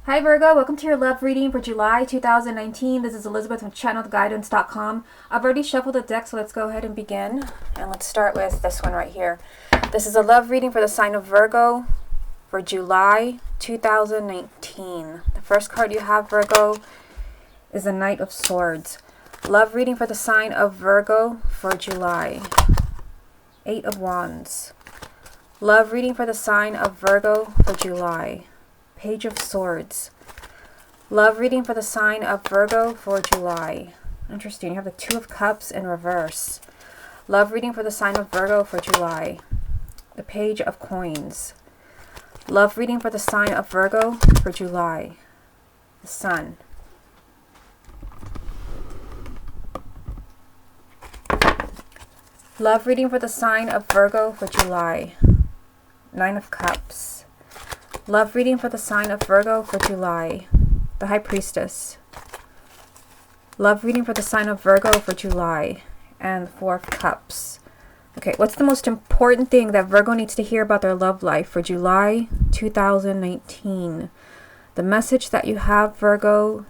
Hi Virgo, welcome to your love reading for July 2019. This is Elizabeth from channelguidance.com. I've already shuffled the deck, so let's go ahead and begin. And let's start with this one right here. This is a love reading for the sign of Virgo for July 2019. The first card you have, Virgo, is the Knight of Swords. Love reading for the sign of Virgo for July. Eight of Wands. Love reading for the sign of Virgo for July. Page of Swords. Love reading for the sign of Virgo for July. Interesting. You have the Two of Cups in reverse. Love reading for the sign of Virgo for July. The Page of Coins. Love reading for the sign of Virgo for July. The Sun. Love reading for the sign of Virgo for July. Nine of Cups. Love reading for the sign of Virgo for July. The High Priestess. Love reading for the sign of Virgo for July. And the Four of Cups. Okay, what's the most important thing that Virgo needs to hear about their love life for July 2019? The message that you have, Virgo,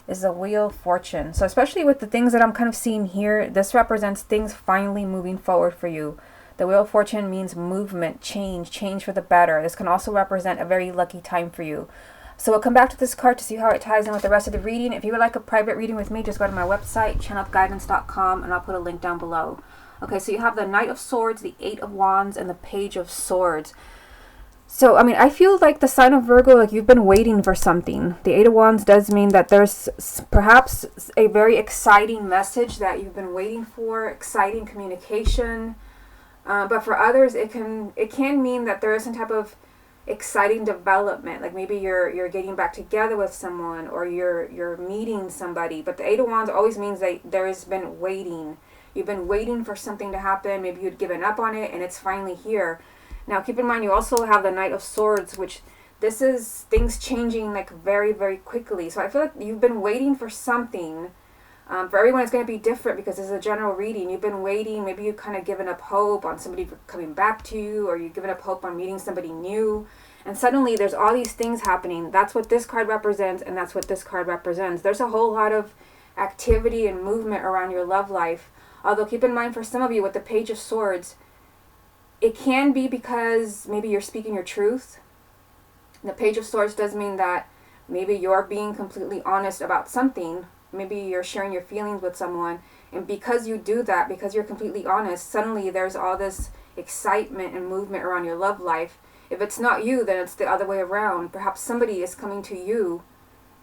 is the Wheel of Fortune. So especially with the things that I'm kind of seeing here, this represents things finally moving forward for you. The Wheel of Fortune means movement, change for the better. This can also represent a very lucky time for you. So we'll come back to this card to see how it ties in with the rest of the reading. If you would like a private reading with me, just go to my website, channelguidance.com, and I'll put a link down below. Okay, so you have the Knight of Swords, the Eight of Wands, and the Page of Swords. So, I mean, I feel like the sign of Virgo, like you've been waiting for something. The Eight of Wands does mean that there's perhaps a very exciting message that you've been waiting for, exciting communication. But for others, it can mean that there is some type of exciting development. Like maybe you're getting back together with someone, or you're meeting somebody. But the Eight of Wands always means that there has been waiting. You've been waiting for something to happen. Maybe you'd given up on it, and it's finally here. Now, keep in mind, you also have the Knight of Swords, which this is things changing like very, very quickly. So I feel like you've been waiting for something. For everyone, it's going to be different because this is a general reading. You've been waiting. Maybe you've kind of given up hope on somebody coming back to you, or you've given up hope on meeting somebody new. And suddenly there's all these things happening. That's what this card represents, and that's what this card represents. There's a whole lot of activity and movement around your love life. Although keep in mind, for some of you with the Page of Swords, it can be because maybe you're speaking your truth. The Page of Swords does mean that maybe you're being completely honest about something. Maybe you're sharing your feelings with someone, and because you do that, because you're completely honest, suddenly there's all this excitement and movement around your love life. If it's not you, then it's the other way around. Perhaps somebody is coming to you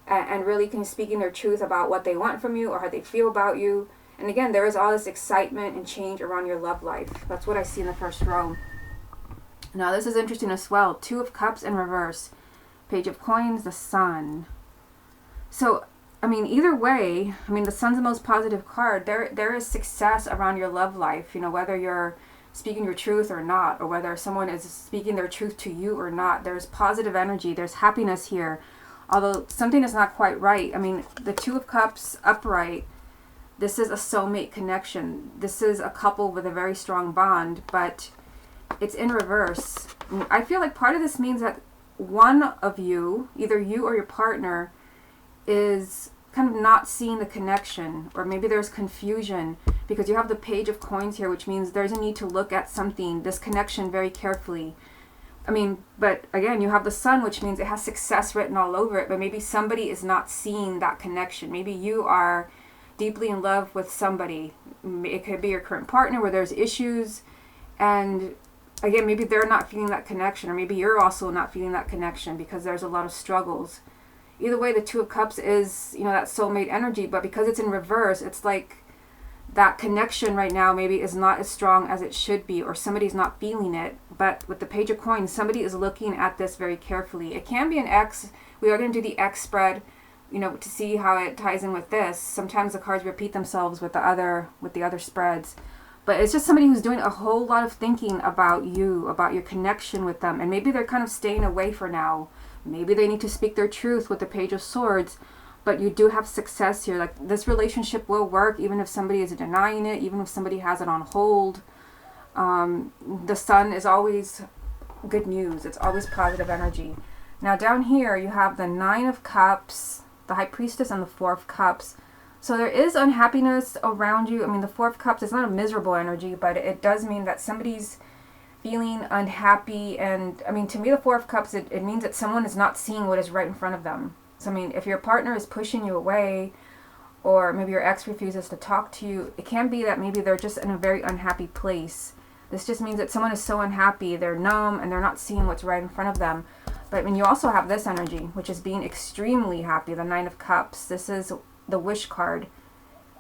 and really kind of speaking their truth about what they want from you or how they feel about you. And again, there is all this excitement and change around your love life. That's what I see in the first row. Now, this is interesting as well. Two of Cups in reverse. Page of Coins, the Sun. So, I mean, either way, I mean, the Sun's the most positive card. There is success around your love life, you know, whether you're speaking your truth or not, or whether someone is speaking their truth to you or not. There's positive energy. There's happiness here. Although something is not quite right. I mean, the Two of Cups upright, this is a soulmate connection. This is a couple with a very strong bond, but it's in reverse. I feel like part of this means that one of you, either you or your partner, is kind of not seeing the connection, or maybe there's confusion because you have the Page of Coins here, which means there's a need to look at something, this connection, very carefully. I mean, but again, you have the Sun, which means it has success written all over it, but maybe somebody is not seeing that connection. Maybe you are deeply in love with somebody. It could be your current partner where there's issues, and again, maybe they're not feeling that connection, or maybe you're also not feeling that connection because there's a lot of struggles. Either way, the Two of Cups is, you know, that soulmate energy, but because it's in reverse, it's like that connection right now maybe is not as strong as it should be, or somebody's not feeling it. But with the Page of Coins, somebody is looking at this very carefully. It can be an X. We are going to do the X spread, you know, to see how it ties in with this. Sometimes the cards repeat themselves with the other spreads. But it's just somebody who's doing a whole lot of thinking about you, about your connection with them. And maybe they're kind of staying away for now. Maybe they need to speak their truth with the Page of Swords. But you do have success here. Like, this relationship will work even if somebody is denying it, even if somebody has it on hold. The Sun is always good news. It's always positive energy. Now down here you have the Nine of Cups, the High Priestess, and the Four of Cups. So there is unhappiness around you. I mean, the Four of Cups is not a miserable energy, but it does mean that somebody's feeling unhappy. And I mean, to me, the Four of Cups, it means that someone is not seeing what is right in front of them. So I mean, if your partner is pushing you away, or maybe your ex refuses to talk to you, it can be that maybe they're just in a very unhappy place. This just means that someone is so unhappy, they're numb, and they're not seeing what's right in front of them. But I mean, you also have this energy, which is being extremely happy, the Nine of Cups. This is the wish card.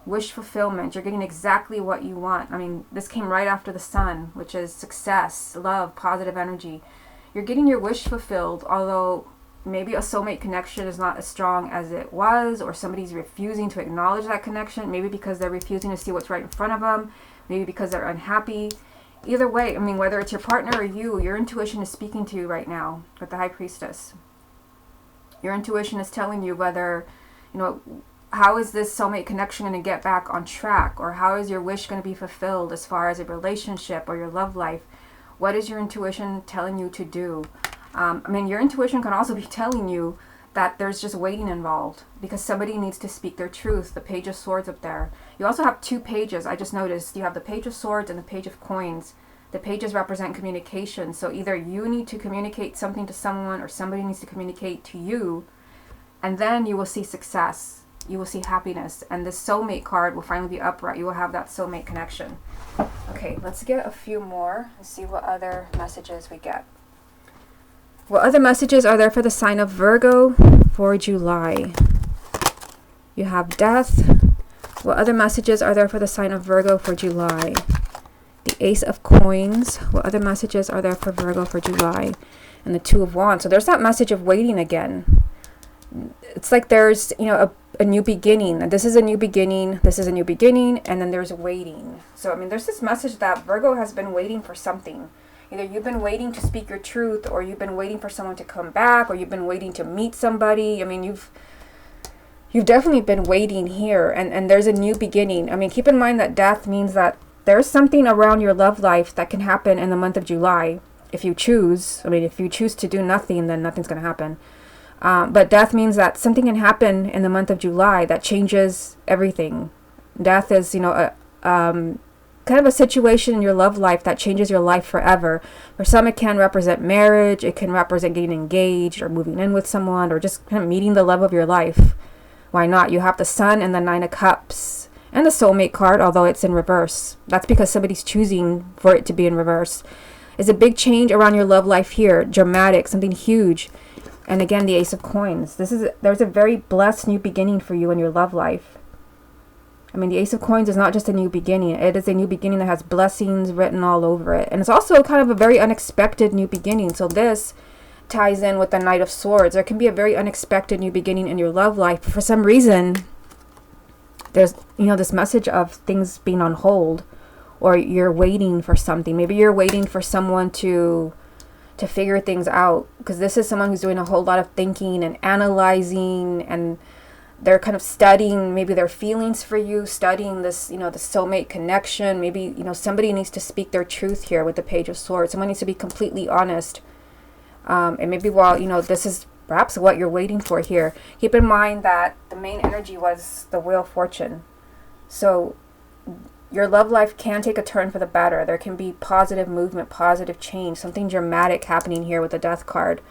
Wish fulfillment. You're getting exactly what you want. I mean, this came right after the Sun, which is success, love, positive energy. You're getting your wish fulfilled, although maybe a soulmate connection is not as strong as it was, or somebody's refusing to acknowledge that connection, maybe because they're refusing to see what's right in front of them, maybe because they're unhappy. Either way, I mean, whether it's your partner or you, your intuition is speaking to you right now with the High Priestess. Your intuition is telling you whether, you know, how is this soulmate connection going to get back on track, or how is your wish going to be fulfilled as far as a relationship or your love life? What is your intuition telling you to do? I mean, your intuition can also be telling you that there's just waiting involved because somebody needs to speak their truth. The Page of Swords up there. You also have two pages. I just noticed you have the Page of Swords and the Page of Coins. The pages represent communication. So either you need to communicate something to someone, or somebody needs to communicate to you, and then you will see success. You will see happiness, and this soulmate card will finally be upright. You will have that soulmate connection. Okay, let's get a few more and see what other messages we get. What other messages are there for the sign of Virgo for July? You have Death. What other messages are there for the sign of Virgo for July? The Ace of Coins. What other messages are there for Virgo for July? And the Two of Wands. So there's that message of waiting again. It's like there's, you know, a new beginning. This is a new beginning. This is a new beginning. And then there's waiting. So, I mean, there's this message that Virgo has been waiting for something. Either you've been waiting to speak your truth, or you've been waiting for someone to come back, or you've been waiting to meet somebody. I mean, you've definitely been waiting here, and there's a new beginning. I mean, keep in mind that Death means that there's something around your love life that can happen in the month of July if you choose. I mean, if you choose to do nothing, then nothing's going to happen. But Death means that something can happen in the month of July that changes everything. Death is, you know, kind of a situation in your love life that changes your life forever. For some, it can represent marriage. It can represent getting engaged or moving in with someone, or just kind of meeting the love of your life. Why not? You have the Sun and the Nine of Cups and the soulmate card, although it's in reverse. That's because somebody's choosing for it to be in reverse. It's a big change around your love life here. Dramatic, something huge. And again, the Ace of Coins. There's a very blessed new beginning for you in your love life. I mean, the Ace of Coins is not just a new beginning. It is a new beginning that has blessings written all over it. And it's also kind of a very unexpected new beginning. So this ties in with the Knight of Swords. There can be a very unexpected new beginning in your love life. But for some reason, there's, you know, this message of things being on hold, or you're waiting for something. Maybe you're waiting for someone to figure things out, because this is someone who's doing a whole lot of thinking and analyzing, and they're kind of studying maybe their feelings for you, studying this, you know, the soulmate connection. Maybe, you know, somebody needs to speak their truth here with the Page of Swords. Someone needs to be completely honest. And maybe while, you know, this is perhaps what you're waiting for here, keep in mind that the main energy was the Wheel of Fortune. So your love life can take a turn for the better. There can be positive movement, positive change, something dramatic happening here with the Death card.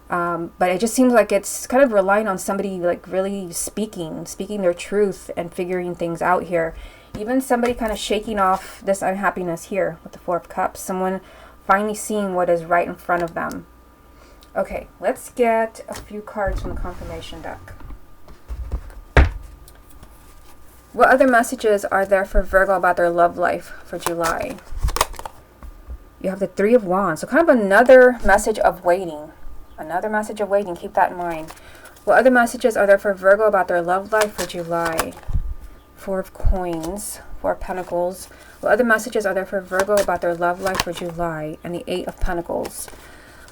But it just seems like it's kind of relying on somebody like really speaking their truth and figuring things out here. Even somebody kind of shaking off this unhappiness here with the Four of Cups. Someone finally seeing what is right in front of them. Okay, let's get a few cards from the confirmation deck. What other messages are there for Virgo about their love life for July? You have the Three of Wands. So kind of another message of waiting. Another message of waiting. Keep that in mind. What other messages are there for Virgo about their love life for July? Four of Coins. Four of Pentacles. What other messages are there for Virgo about their love life for July? And the Eight of Pentacles.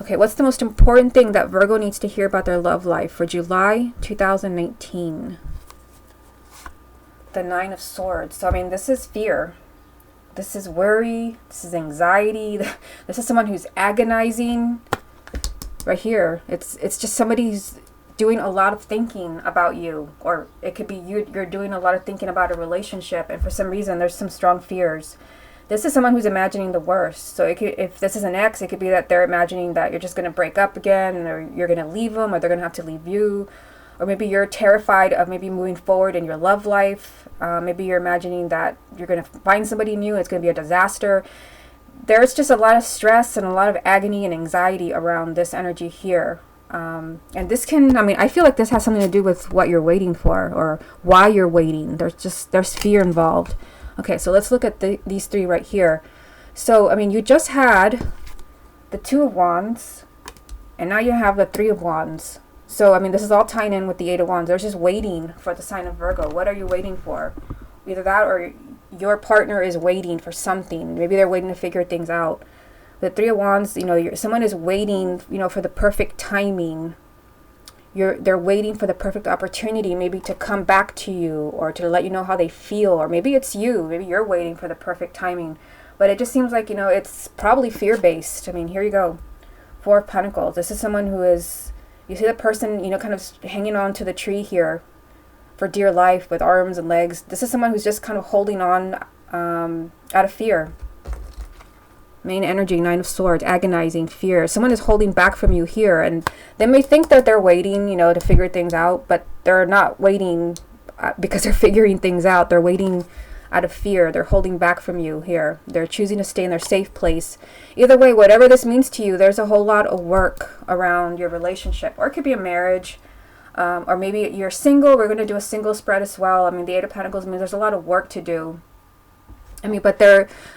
Okay, what's the most important thing that Virgo needs to hear about their love life for July 2019? The Nine of Swords. So, I mean, this is fear. This is worry. This is anxiety. This is someone who's agonizing. right here. It's just somebody's doing a lot of thinking about you, or it could be you're doing a lot of thinking about a relationship, and for some reason there's some strong fears. This is someone who's imagining the worst. So if this is an ex, it could be that they're imagining that you're just going to break up again, or you're going to leave them, or they're going to have to leave you, or maybe you're terrified of maybe moving forward in your love life. Maybe you're imagining that you're going to find somebody new, it's going to be a disaster. There's just a lot of stress and a lot of agony and anxiety around this energy here. And this can, I feel like this has something to do with what you're waiting for, or why you're waiting. There's fear involved. Okay, so let's look at these three right here. So, you just had the Two of Wands, and now you have the Three of Wands. So, this is all tying in with the Eight of Wands. They're just waiting for the sign of Virgo. What are you waiting for? Either that, or your partner is waiting for something. Maybe they're waiting to figure things out. The Three of Wands, someone is waiting, for the perfect timing. They're waiting for the perfect opportunity, maybe to come back to you, or to let you know how they feel, or maybe it's you. Maybe you're waiting for the perfect timing. But it just seems like, it's probably fear-based. Here you go. Four of Pentacles. This is someone who is, you see the person, kind of hanging on to the tree here for dear life with arms and legs. This is someone who's just kind of holding on out of fear. Main energy, Nine of Swords, agonizing fear. Someone is holding back from you here, and they may think that they're waiting, to figure things out, but they're not waiting because they're figuring things out. They're waiting out of fear. They're holding back from you here. They're choosing to stay in their safe place. Either way, whatever this means to you, there's a whole lot of work around your relationship, or it could be a marriage, or maybe you're single. We're going to do a single spread as well. The Eight of Pentacles means there's a lot of work to do. But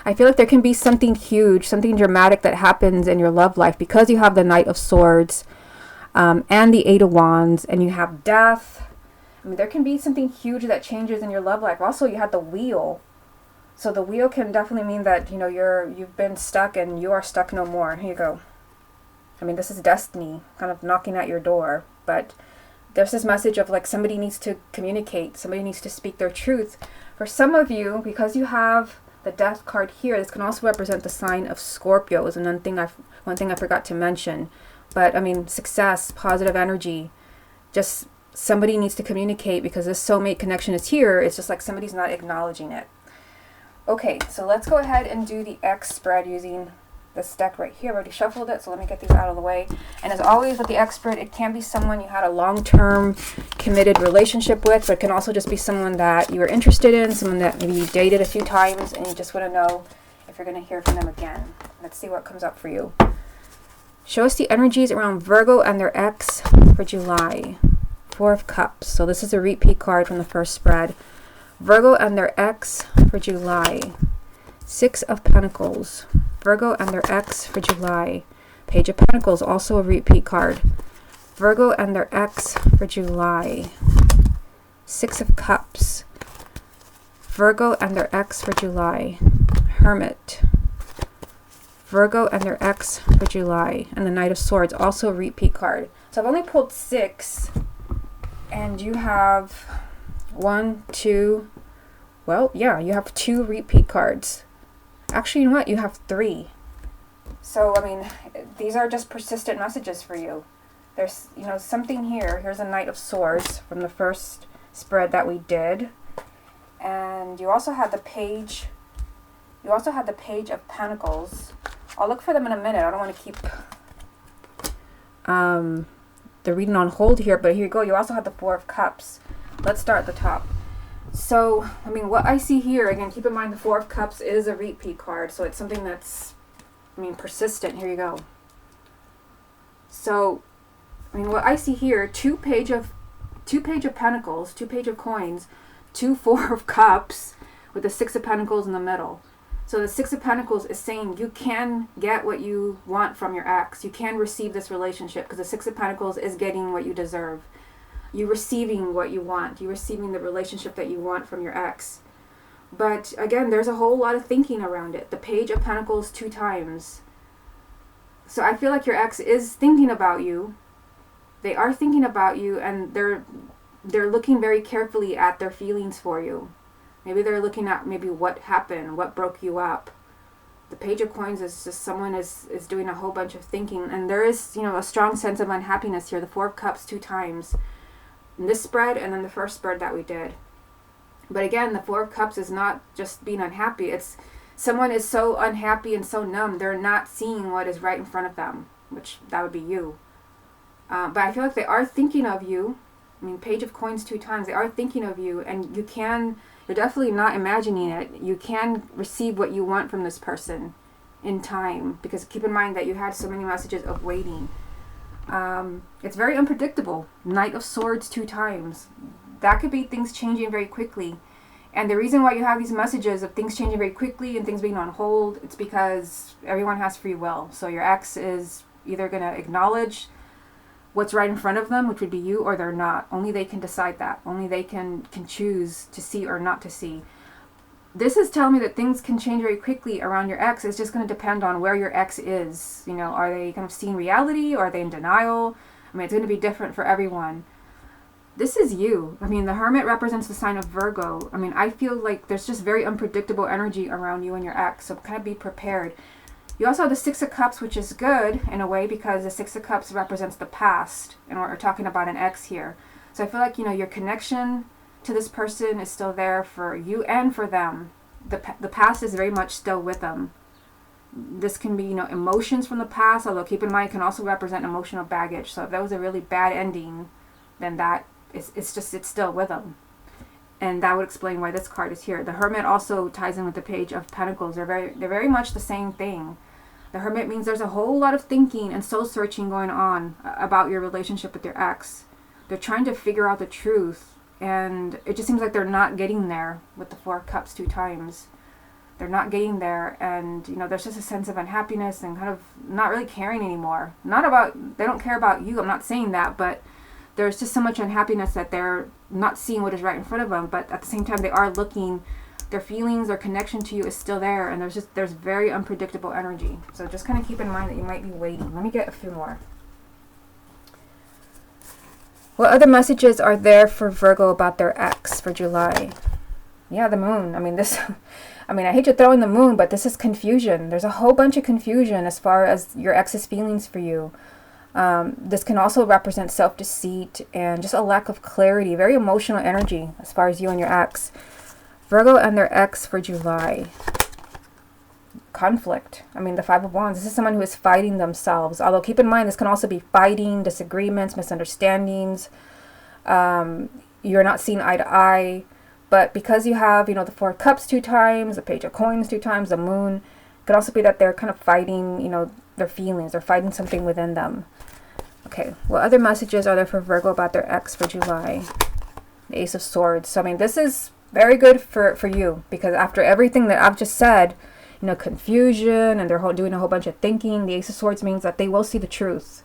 I feel like there can be something huge, something dramatic that happens in your love life because you have the Knight of Swords and the Eight of Wands, and you have death. There can be something huge that changes in your love life. Also, you have the Wheel. So the Wheel can definitely mean that, you've been stuck and you are stuck no more. Here you go. This is destiny kind of knocking at your door. But there's this message of like somebody needs to communicate. Somebody needs to speak their truth. For some of you, because you have the Death card here, this can also represent the sign of Scorpio. Is one thing I forgot to mention. But success, positive energy. Just somebody needs to communicate because this soulmate connection is here. It's just like somebody's not acknowledging it. Okay, so let's go ahead and do the X spread using this deck right here. I've already shuffled it, so let me get these out of the way. And as always with the X spread, it can be someone you had a long-term committed relationship with, but it can also just be someone that you were interested in, someone that maybe you dated a few times and you just want to know if you're going to hear from them again. Let's see what comes up for you. Show us the energies around Virgo and their ex for July. Four of Cups. So this is a repeat card from the first spread. Virgo and their ex for July. Six of Pentacles. Virgo and their ex for July. Page of Pentacles, also a repeat card. Virgo and their ex for July. Six of Cups. Virgo and their ex for July. Hermit. Virgo and their ex for July. And the Knight of Swords, also a repeat card. So I've only pulled six. And you have one, two, well, yeah, you have two repeat cards. Actually, you know what? You have three. So, these are just persistent messages for you. There's, something here. Here's a Knight of Swords from the first spread that we did. And you also had the Page. You also had the Page of Pentacles. I'll look for them in a minute. I don't want to keep the reading on hold here, but here you go. You also have the Four of Cups. Let's start at the top. So, what I see here, again, keep in mind the Four of Cups is a repeat card, so it's something that's, persistent. Here you go. So, what I see here, two page of Pentacles, two Page of Coins, two Four of Cups, with the Six of Pentacles in the middle. So the Six of Pentacles is saying you can get what you want from your ex. You can receive this relationship because the Six of Pentacles is getting what you deserve. You're receiving what you want. You're receiving the relationship that you want from your ex. But again, there's a whole lot of thinking around it. The Page of Pentacles 2 times. So I feel like your ex is thinking about you. They are thinking about you, and they're looking very carefully at their feelings for you. Maybe they're looking at maybe what happened, what broke you up. The Page of Coins is just someone is doing a whole bunch of thinking, and there is, you know, a strong sense of unhappiness here. The Four of Cups 2 times in this spread, and then the first spread that we did. But again, the Four of Cups is not just being unhappy. It's someone is so unhappy and so numb, they're not seeing what is right in front of them, which that would be you. But I feel like they are thinking of you. I mean, Page of Coins 2 times, they are thinking of you, and you're definitely not imagining it. You can receive what you want from this person in time, because keep in mind that you had so many messages of waiting. It's very unpredictable. Knight of Swords 2 times. That could be things changing very quickly. And the reason why you have these messages of things changing very quickly and things being on hold, it's because everyone has free will. So your ex is either going to acknowledge what's right in front of them, which would be you, or they're not. Only they can decide that. Only they can choose to see or not to see. This is telling me that things can change very quickly around your ex. It's just going to depend on where your ex is. You know, are they kind of seeing reality, or are they in denial? I mean, it's going to be different for everyone. This is you. I mean, the Hermit represents the sign of Virgo. I mean, I feel like there's just very unpredictable energy around you and your ex, so kind of be prepared. You also have the Six of Cups, which is good in a way, because the Six of Cups represents the past, and we're talking about an ex here. So I feel like, you know, your connection to this person is still there for you and for them. The past is very much still with them. This can be, you know, emotions from the past, although keep in mind it can also represent emotional baggage. So if that was a really bad ending, then it's still with them. And that would explain why this card is here. The Hermit also ties in with the Page of Pentacles. They're very much the same thing. The Hermit means there's a whole lot of thinking and soul searching going on about your relationship with your ex. They're trying to figure out the truth, and it just seems like they're not getting there with the Four of Cups 2 times. They're not getting there, and, you know, there's just a sense of unhappiness and kind of not really caring anymore. They don't care about you, I'm not saying that, but there's just so much unhappiness that they're not seeing what is right in front of them, but at the same time they are looking. Their feelings, their connection to you is still there, and there's very unpredictable energy. So just kind of keep in mind that you might be waiting. Let me get a few more. What other messages are there for Virgo about their ex for July? Yeah, the Moon. I mean, I hate to throw in the Moon, but this is confusion. There's a whole bunch of confusion as far as your ex's feelings for you. This can also represent self-deceit and just a lack of clarity, very emotional energy as far as you and your ex. Virgo and their ex for July. Conflict. I mean, the Five of Wands. This is someone who is fighting themselves. Although keep in mind, this can also be fighting, disagreements, misunderstandings. You're not seeing eye to eye. But because you have, you know, the Four of Cups 2 times, the Page of Coins 2 times, the Moon, it could also be that they're kind of fighting, you know, their feelings. They're fighting something within them. Okay, what other messages are there for Virgo about their ex for July? The Ace of Swords. So, I mean, this is very good for you, because after everything that I've just said, you know, confusion, and they're doing a whole bunch of thinking, the Ace of Swords means that they will see the truth.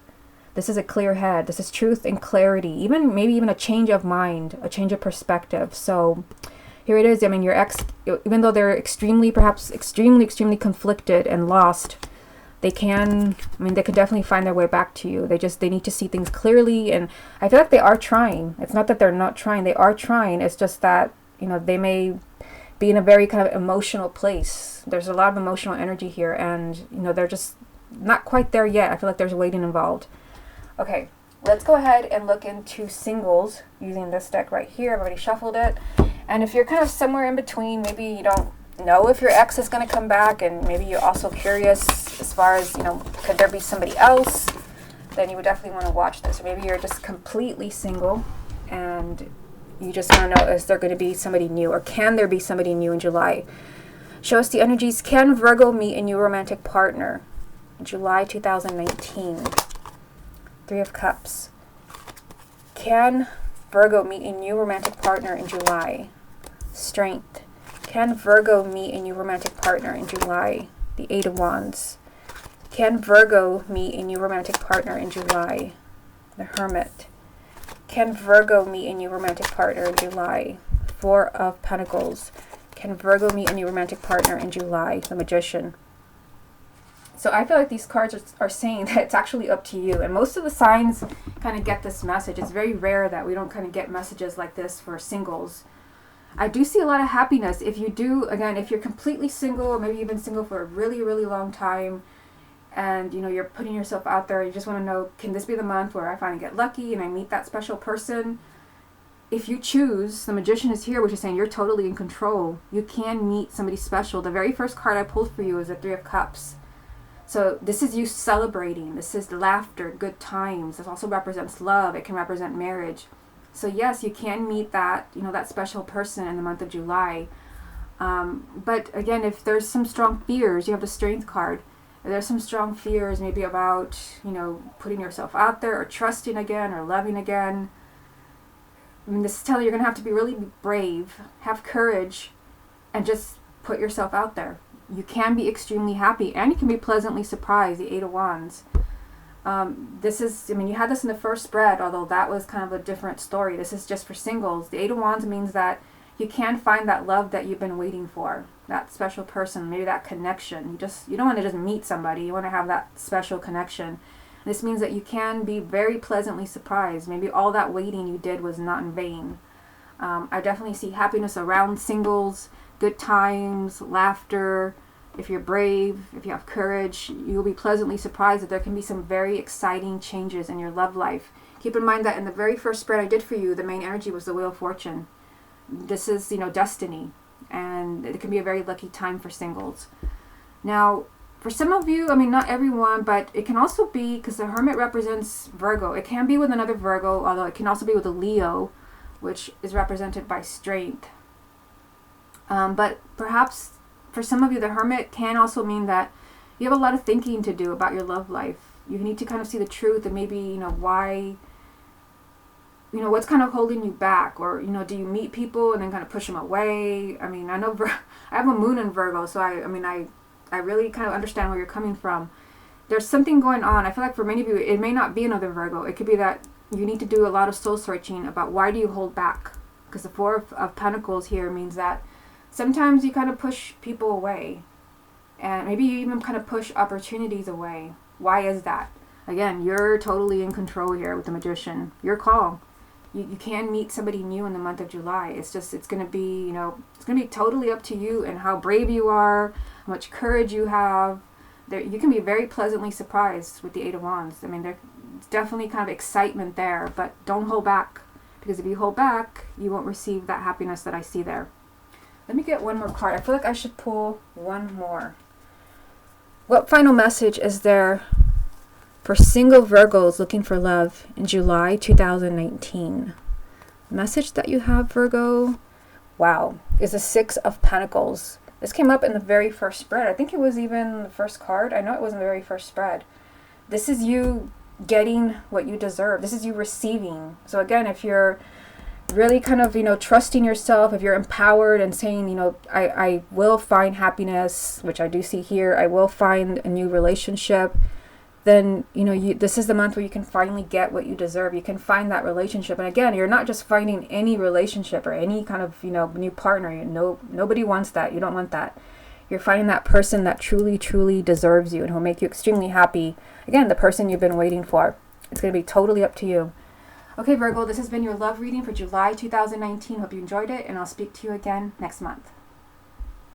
This is a clear head. This is truth and clarity, maybe even a change of mind, a change of perspective. So here it is. I mean, your ex, even though they're perhaps extremely conflicted and lost, they could definitely find their way back to you. They need to see things clearly, and I feel like they are trying. It's not that they're not trying. They are trying. It's just that, you know, they may be in a very kind of emotional place. There's a lot of emotional energy here, and, you know, they're just not quite there yet. I feel like there's waiting involved. Okay, let's go ahead and look into singles using this deck right here. I've already shuffled it. And if you're kind of somewhere in between, maybe you don't know if your ex is going to come back, and maybe you're also curious as far as, you know, could there be somebody else, then you would definitely want to watch this. Or maybe you're just completely single and you just want to know, is there going to be somebody new, or can there be somebody new in July? Show us the energies. Can Virgo meet a new romantic partner in July 2019? Three of Cups. Can Virgo meet a new romantic partner in July? Strength. Can Virgo meet a new romantic partner in July? The Eight of Wands. Can Virgo meet a new romantic partner in July? The Hermit. Can Virgo meet a new romantic partner in July? Four of Pentacles. Can Virgo meet a new romantic partner in July? The Magician. So I feel like these cards are saying that it's actually up to you. And most of the signs kind of get this message. It's very rare that we don't kind of get messages like this for singles. I do see a lot of happiness. If you do, again, if you're completely single, or maybe you've been single for a really, really long time, and you're putting yourself out there, you just want to know, can this be the month where I finally get lucky and I meet that special person? If you choose, the Magician is here, which is saying you're totally in control. You can meet somebody special. The very first card I pulled for you is the Three of Cups. So this is you celebrating. This is laughter, good times. This also represents love. It can represent marriage. So yes, you can meet that, that special person in the month of July. But again, if there's some strong fears, you have the Strength card. If there's some strong fears maybe about, putting yourself out there or trusting again or loving again. I mean, this is telling you you're going to have to be really brave, have courage, and just put yourself out there. You can be extremely happy, and you can be pleasantly surprised, the Eight of Wands. You had this in the first spread, although that was kind of a different story. This is just for singles. The Eight of Wands means that you can find that love that you've been waiting for, that special person, maybe that connection. You don't want to just meet somebody. You want to have that special connection. This means that you can be very pleasantly surprised. Maybe all that waiting you did was not in vain. I definitely see happiness around singles, good times, laughter. If you're brave, if you have courage, you'll be pleasantly surprised that there can be some very exciting changes in your love life. Keep in mind that in the very first spread I did for you, the main energy was the Wheel of Fortune. This is, destiny, and it can be a very lucky time for singles. Now, for some of you, not everyone, but it can also be, because the Hermit represents Virgo, it can be with another Virgo, although it can also be with a Leo, which is represented by Strength. But perhaps for some of you, the Hermit can also mean that you have a lot of thinking to do about your love life. You need to kind of see the truth and maybe, why, what's kind of holding you back, or, do you meet people and then kind of push them away? I know I have a moon in Virgo, so I really kind of understand where you're coming from. There's something going on. I feel like for many of you, it may not be another Virgo. It could be that you need to do a lot of soul searching about why do you hold back? Because the Four of Pentacles here means that sometimes you kind of push people away. And maybe you even kind of push opportunities away. Why is that? Again, you're totally in control here with the Magician. Your call. You can meet somebody new in the month of July. It's going to be, it's going to be totally up to you and how brave you are, how much courage you have. You can be very pleasantly surprised with the Eight of Wands. There's definitely kind of excitement there, but don't hold back. Because if you hold back, you won't receive that happiness that I see there. Let me get one more card. I feel like I should pull one more. What final message is there for single Virgos looking for love in July 2019? The message that you have, Virgo, wow, is the Six of Pentacles. This came up in the very first spread. I think it was even the first card. I know it was in the very first spread. This is you getting what you deserve. This is you receiving. So again, if you're really kind of, trusting yourself, if you're empowered and saying, I will find happiness, which I do see here, I will find a new relationship, then, this is the month where you can finally get what you deserve. You can find that relationship. And again, you're not just finding any relationship or any kind of, new partner. Nobody wants that. You don't want that. You're finding that person that truly, truly deserves you and will make you extremely happy. Again, the person you've been waiting for. It's going to be totally up to you. Okay, Virgo, this has been your love reading for July 2019. Hope you enjoyed it, and I'll speak to you again next month.